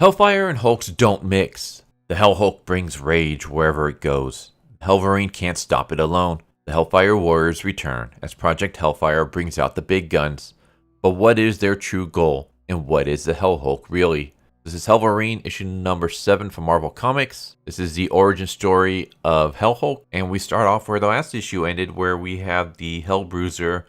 Hellfire and Hulks don't mix. The Hell Hulk brings rage wherever it goes. Hellverine can't stop it alone. The Hellfire Warriors return as Project Hellfire brings out the big guns. But what is their true goal? And what is the Hell Hulk really? This is Hellverine, issue number 7 from Marvel Comics. This is the origin story of Hell Hulk, and we start off where the last issue ended, where we have the Hellbruiser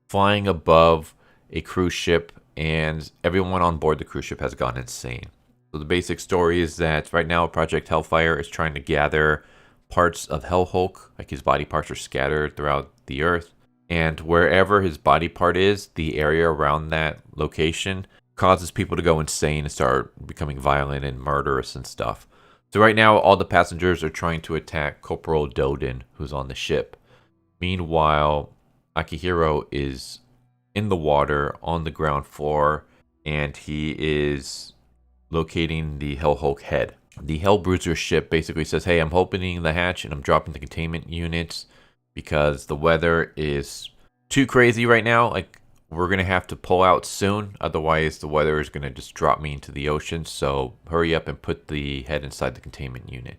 flying above a cruise ship, and everyone on board the cruise ship has gone insane. So the basic story is that right now Project Hellfire is trying to gather parts of Hell Hulk, like his body parts are scattered throughout the earth, and wherever his body part is, the area around that location causes people to go insane and start becoming violent and murderous and stuff. So right now, all the passengers are trying to attack Corporal Doden, who's on the ship. Meanwhile, Akihiro is in the water on the ground floor, and he is locating the Hell Hulk head. The Hellbruiser ship basically says, hey, I'm opening the hatch and I'm dropping the containment units because the weather is too crazy right now. Like, we're going to have to pull out soon. Otherwise, the weather is going to just drop me into the ocean. So hurry up and put the head inside the containment unit.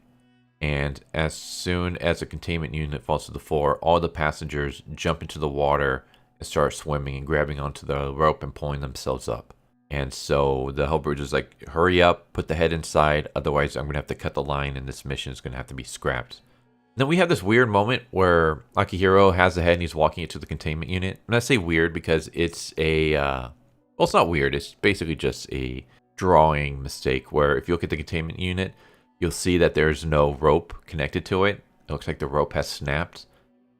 And as soon as the containment unit falls to the floor, all the passengers jump into the water and start swimming and grabbing onto the rope and pulling themselves up. And so the Hellbruiser's like, hurry up, put the head inside. Otherwise, I'm going to have to cut the line and this mission is going to have to be scrapped. Then we have this weird moment where Akihiro has the head and he's walking it to the containment unit. And I say weird because it's well, it's not weird. It's basically just a drawing mistake where if you look at the containment unit, you'll see that there's no rope connected to it. It looks like the rope has snapped.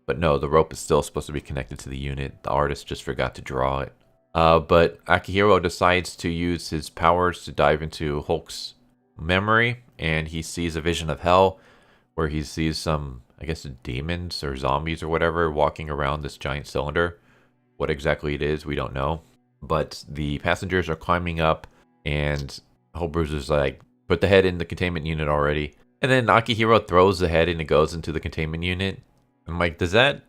But no, the rope is still supposed to be connected to the unit. The artist just forgot to draw it. But Akihiro decides to use his powers to dive into Hulk's memory. And he sees a vision of hell, where he sees some, I guess, demons or zombies or whatever walking around this giant cylinder. What exactly it is, we don't know. But the passengers are climbing up, and Hellbruiser's like, put the head in the containment unit already. And then Akihiro throws the head and it goes into the containment unit. I'm like, is that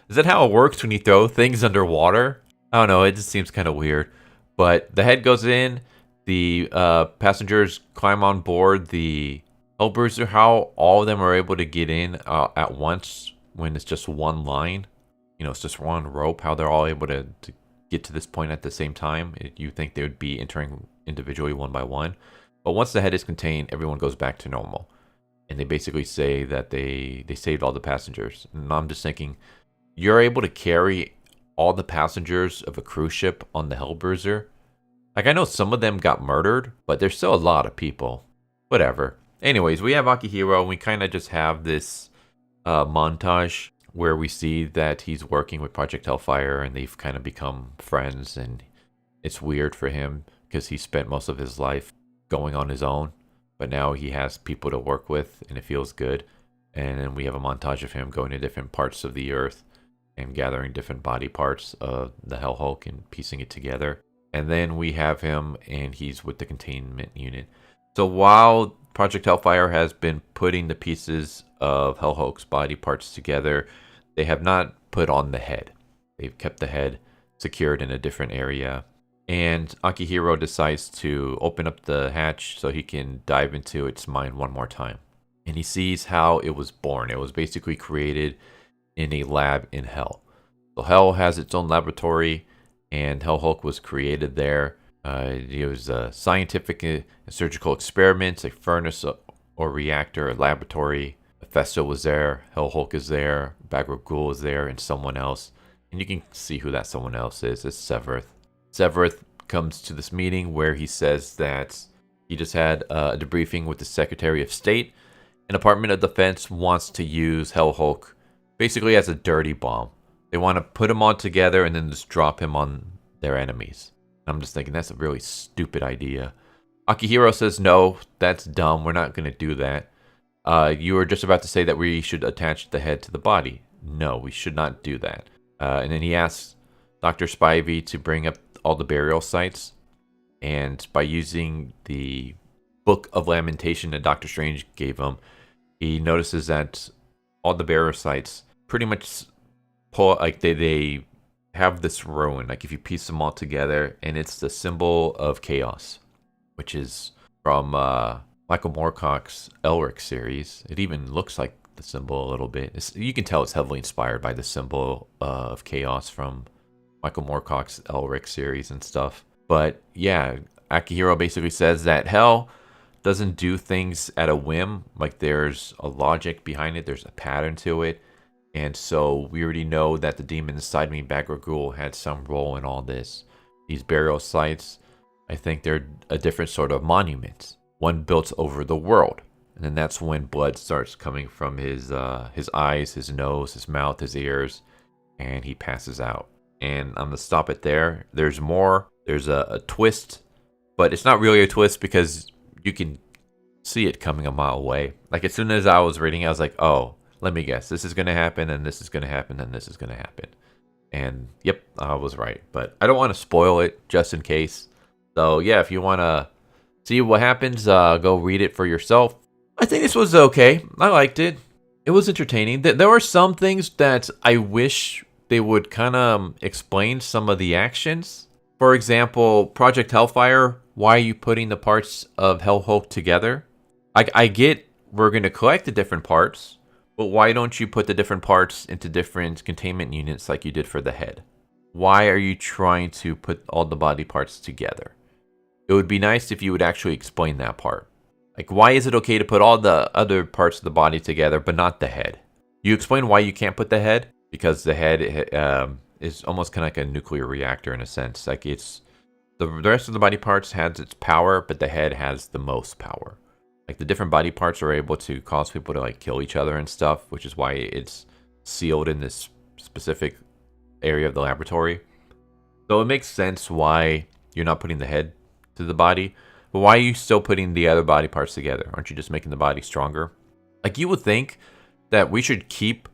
how it works when you throw things underwater? I don't know, it just seems kind of weird. But the head goes in, the passengers climb on board the Hellbruiser. How all of them are able to get in at once when it's just one line, it's just one rope, how they're all able to get to this point at the same time. You think they would be entering individually one by one. But once the head is contained, everyone goes back to normal. And they basically say that they saved all the passengers. And I'm just thinking, you're able to carry all the passengers of a cruise ship on the Hellbruiser? Like, I know some of them got murdered, but there's still a lot of people. Whatever. Anyways, we have Akihiro, and we kind of just have this montage where we see that he's working with Project Hellfire, and they've kind of become friends, and it's weird for him because he spent most of his life going on his own, but now he has people to work with, and it feels good. And then we have a montage of him going to different parts of the earth and gathering different body parts of the Hell Hulk and piecing it together. And then we have him, and he's with the containment unit. So while Project Hellfire has been putting the pieces of Hell Hulk's body parts together, they have not put on the head. They've kept the head secured in a different area. And Akihiro decides to open up the hatch so he can dive into its mind one more time. And he sees how it was born. It was basically created in a lab in Hell. So Hell has its own laboratory, and Hell Hulk was created there. It was a scientific and surgical experiments, a furnace or reactor, a laboratory. Hephaestus was there, Hell Hulk is there, Bagra-ghul is there, and someone else. And you can see who that someone else is. It's Severith. Severith comes to this meeting where he says that he just had a debriefing with the Secretary of State. And Department of Defense wants to use Hell Hulk basically as a dirty bomb. They want to put him all together and then just drop him on their enemies. I'm just thinking, that's a really stupid idea. Akihiro says, no, that's dumb. We're not going to do that. You were just about to say that we should attach the head to the body. No, we should not do that. And then he asks Dr. Spivey to bring up all the burial sites. And by using the Book of Lamentation that Doctor Strange gave him, he notices that all the burial sites pretty much pull, like they have this ruin, like if you piece them all together, and it's the symbol of chaos, which is from Michael Moorcock's Elric series. It even looks like the symbol a little bit. You can tell it's heavily inspired by the symbol of chaos from Michael Moorcock's Elric series and stuff. But yeah, Akihiro basically says that hell doesn't do things at a whim. Like there's a logic behind it. There's a pattern to it. And so we already know that the demon inside me, Bagra-ghul, had some role in all this. These burial sites, I think they're a different sort of monument. One built over the world. And then that's when blood starts coming from his eyes, his nose, his mouth, his ears, and he passes out. And I'm going to stop it there. There's more. There's a twist, but it's not really a twist because you can see it coming a mile away. Like as soon as I was reading, I was like, oh, let me guess. This is going to happen, and this is going to happen, and this is going to happen. And yep, I was right. But I don't want to spoil it just in case. So yeah, if you want to see what happens, go read it for yourself. I think this was okay. I liked it. It was entertaining. There were some things that I wish they would kind of explain some of the actions. For example, Project Hellfire, why are you putting the parts of Hellhulk together? I get we're going to collect the different parts, but why don't you put the different parts into different containment units like you did for the head? Why are you trying to put all the body parts together? It would be nice if you would actually explain that part. Like, why is it okay to put all the other parts of the body together, but not the head? You explain why you can't put the head? Because the head is almost kind of like a nuclear reactor in a sense. Like, it's the rest of the body parts has its power, but the head has the most power. Like, the different body parts are able to cause people to, like, kill each other and stuff, which is why it's sealed in this specific area of the laboratory. So it makes sense why you're not putting the head to the body. But why are you still putting the other body parts together? Aren't you just making the body stronger? Like, you would think that we should keep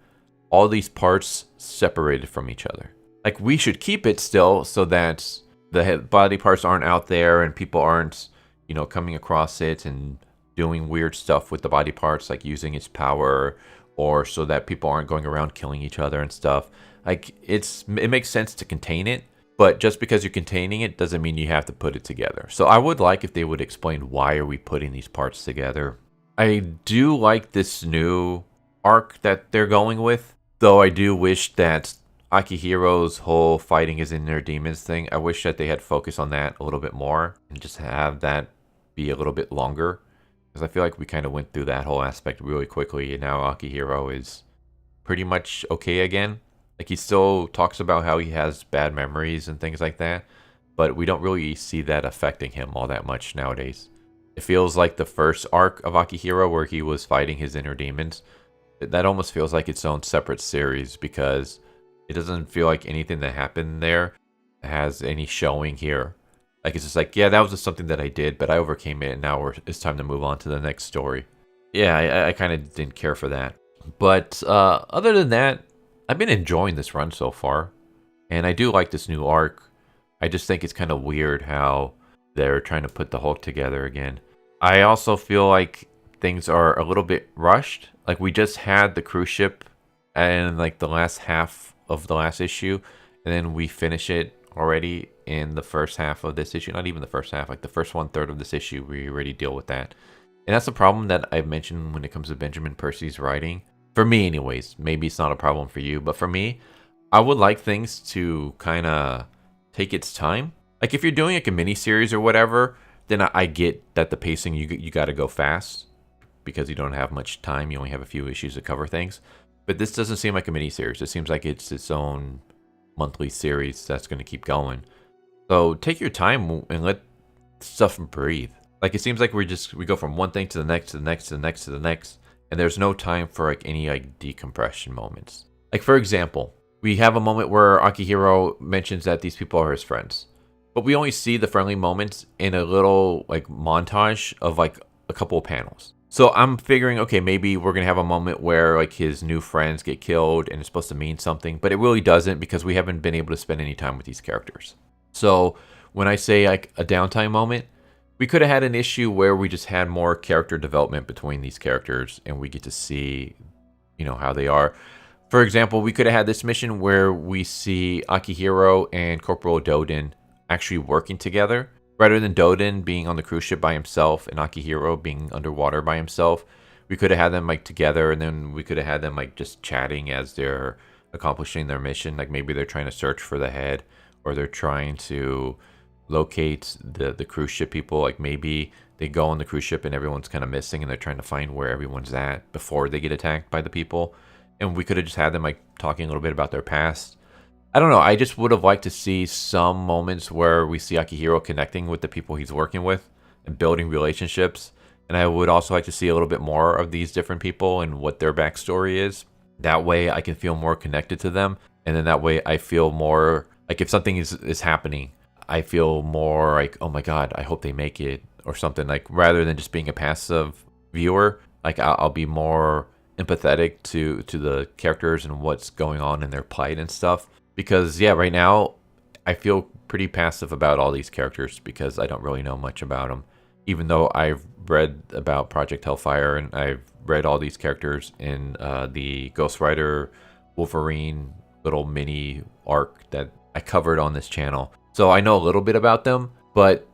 all these parts separated from each other. Like, we should keep it still so that the body parts aren't out there and people aren't, you know, coming across it and doing weird stuff with the body parts, like using its power, or so that people aren't going around killing each other and stuff. Like, it makes sense to contain it. But just because you're containing it doesn't mean you have to put it together. So I would like if they would explain why are we putting these parts together. I do like this new arc that they're going with. Though I do wish that Akihiro's whole fighting his inner demons thing, I wish that they had focused on that a little bit more. And just have that be a little bit longer. Because I feel like we kind of went through that whole aspect really quickly. And now Akihiro is pretty much okay again. Like, he still talks about how he has bad memories and things like that, but we don't really see that affecting him all that much nowadays. It feels like the first arc of Akihiro where he was fighting his inner demons, that almost feels like its own separate series because it doesn't feel like anything that happened there has any showing here. Like, it's just like, yeah, that was just something that I did, but I overcame it, and now it's time to move on to the next story. Yeah, I kind of didn't care for that. But other than that, I've been enjoying this run so far, and I do like this new arc. I just think it's kind of weird how they're trying to put the Hulk together again. I also feel like things are a little bit rushed. Like, we just had the cruise ship and like the last half of the last issue, and then we finish it already in the first half of this issue. Not even the first half, like the first 1/3 of this issue, we already deal with that. And that's the problem that I've mentioned when it comes to Benjamin Percy's writing. For me, anyways. Maybe it's not a problem for you, but for me, I would like things to kind of take its time. Like, if you're doing like a mini series or whatever, then I get that the pacing, you got to go fast because you don't have much time. You only have a few issues to cover things. But this doesn't seem like a mini series. It seems like it's its own monthly series that's going to keep going. So take your time and let stuff breathe. Like, it seems like we go from one thing to the next, to the next, to the next, to the next. And there's no time for like any like decompression moments. Like, for example, we have a moment where Akihiro mentions that these people are his friends. But we only see the friendly moments in a little like montage of like a couple of panels. So I'm figuring, okay, maybe we're going to have a moment where like his new friends get killed and it's supposed to mean something. But it really doesn't because we haven't been able to spend any time with these characters. So when I say like a downtime moment, we could have had an issue where we just had more character development between these characters and we get to see, you know, how they are. For example, we could have had this mission where we see Akihiro and Corporal Doden actually working together. Rather than Doden being on the cruise ship by himself and Akihiro being underwater by himself, we could have had them like together, and then we could have had them like just chatting as they're accomplishing their mission. Like maybe they're trying to search for the head, or they're trying to locate the cruise ship people. Like maybe they go on the cruise ship and everyone's kind of missing, and they're trying to find where everyone's at before they get attacked by the people. And we could have just had them like talking a little bit about their past. I don't know. I just would have liked to see some moments where we see Akihiro connecting with the people he's working with and building relationships. And I would also like to see a little bit more of these different people and what their backstory is. That way I can feel more connected to them. And then that way I feel more like if something is happening, I feel more like, oh my God, I hope they make it or something. Like rather than just being a passive viewer, like I'll be more empathetic to the characters and what's going on in their plight and stuff. Because, yeah, right now, I feel pretty passive about all these characters because I don't really know much about them. Even though I've read about Project Hellfire and I've read all these characters in the Ghost Rider Wolverine little mini arc that I covered on this channel. So I know a little bit about them, but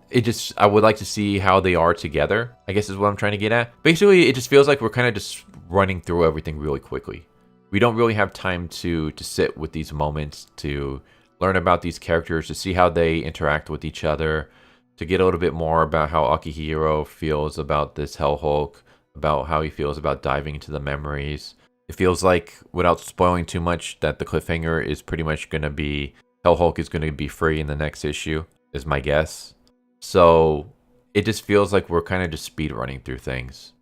I would like to see how they are together, I guess is what I'm trying to get at. Basically, it just feels like we're kind of just running through everything really quickly. We don't really have time to sit with these moments, to learn about these characters, to see how they interact with each other, to get a little bit more about how Akihiro feels about this Hell Hulk, about how he feels about diving into the memories. It feels like, without spoiling too much, that the cliffhanger is pretty much going to be Hell Hulk is going to be free in the next issue, is my guess. So it just feels like we're kind of just speed running through things,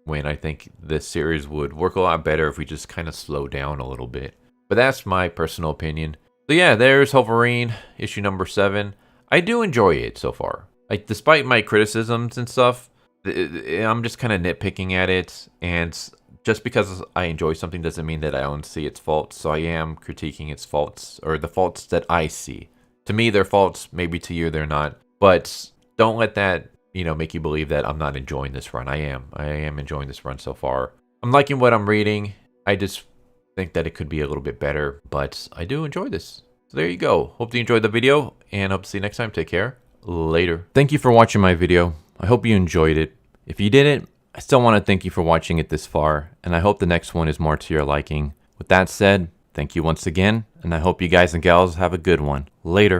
when I think this series would work a lot better if we just kind of slow down a little bit. But that's my personal opinion. So yeah, there's Hellverine, issue number 7. I do enjoy it so far. Like, despite my criticisms and stuff, I'm just kind of nitpicking at it. And just because I enjoy something doesn't mean that I don't see its faults. So I am critiquing its faults, or the faults that I see. To me, they're faults. Maybe to you, they're not. But don't let that make you believe that I'm not enjoying this run. I am enjoying this run so far. I'm liking what I'm reading. I just think that it could be a little bit better, but I do enjoy this. So there you go. Hope you enjoyed the video, and hope to see you next time. Take care. Later. Thank you for watching my video. I hope you enjoyed it. If you didn't, I still want to thank you for watching it this far, and I hope the next one is more to your liking. With that said, thank you once again, and I hope you guys and gals have a good one. Later.